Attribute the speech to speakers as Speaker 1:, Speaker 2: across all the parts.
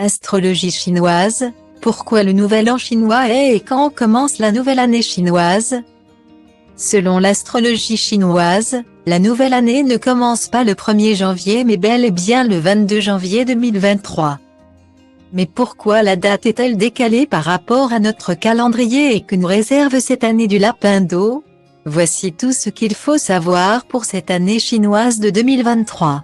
Speaker 1: Astrologie chinoise, pourquoi le nouvel an chinois est et quand commence la nouvelle année chinoise? Selon l'astrologie chinoise, la nouvelle année ne commence pas le 1er janvier mais bel et bien le 22 janvier 2023. Mais pourquoi la date est-elle décalée par rapport à notre calendrier et que nous réserve cette année du lapin d'eau? Voici tout ce qu'il faut savoir pour cette année chinoise de 2023.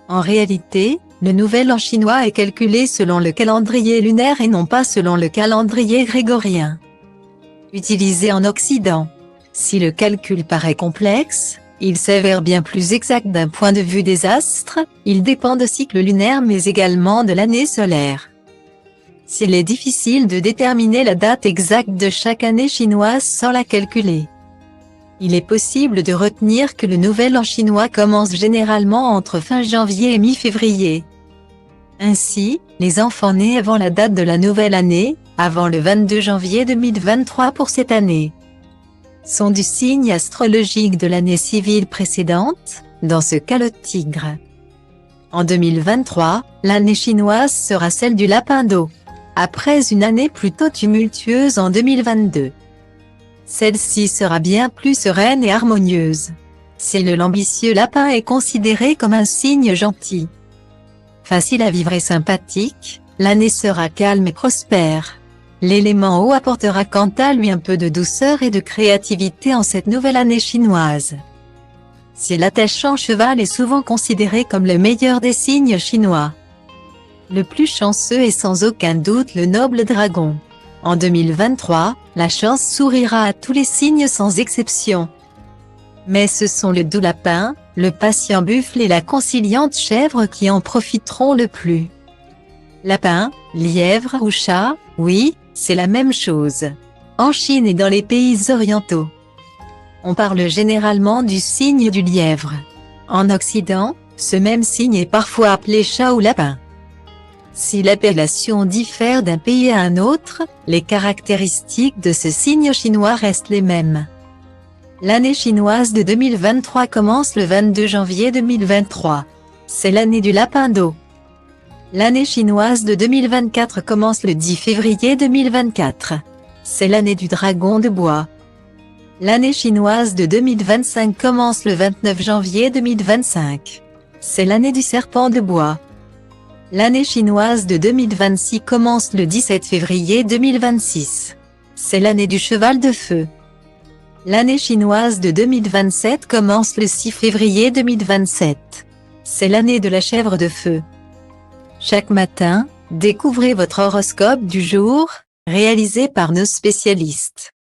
Speaker 1: En réalité, le nouvel an chinois est calculé selon le calendrier lunaire et non pas selon le calendrier grégorien utilisé en Occident. Si le calcul paraît complexe, il s'avère bien plus exact d'un point de vue des astres. Il dépend de cycles lunaires mais également de l'année solaire. S'il est difficile de déterminer la date exacte de chaque année chinoise sans la calculer, il est possible de retenir que le nouvel an chinois commence généralement entre fin janvier et mi-février. Ainsi, les enfants nés avant la date de la nouvelle année, avant le 22 janvier 2023 pour cette année, sont du signe astrologique de l'année civile précédente, dans ce cas le tigre. En 2023, l'année chinoise sera celle du lapin d'eau, après une année plutôt tumultueuse en 2022. Celle-ci sera bien plus sereine et harmonieuse. L'ambitieux lapin est considéré comme un signe gentil, facile à vivre et sympathique, l'année sera calme et prospère. L'élément eau apportera quant à lui un peu de douceur et de créativité en cette nouvelle année chinoise. L'attachant cheval est souvent considéré comme le meilleur des signes chinois. Le plus chanceux est sans aucun doute le noble dragon. En 2023, la chance sourira à tous les signes sans exception. Mais ce sont le doux lapin, le patient buffle et la conciliante chèvre qui en profiteront le plus. Lapin, lièvre ou chat, oui, c'est la même chose. En Chine et dans les pays orientaux, on parle généralement du signe du lièvre. En Occident, ce même signe est parfois appelé chat ou lapin. Si l'appellation diffère d'un pays à un autre, les caractéristiques de ce signe chinois restent les mêmes. L'année chinoise de 2023 commence le 22 janvier 2023. C'est l'année du lapin d'eau. L'année chinoise de 2024 commence le 10 février 2024. C'est l'année du dragon de bois. L'année chinoise de 2025 commence le 29 janvier 2025. C'est l'année du serpent de bois. L'année chinoise de 2026 commence le 17 février 2026. C'est l'année du cheval de feu. L'année chinoise de 2027 commence le 6 février 2027. C'est l'année de la chèvre de feu. Chaque matin, découvrez votre horoscope du jour, réalisé par nos spécialistes.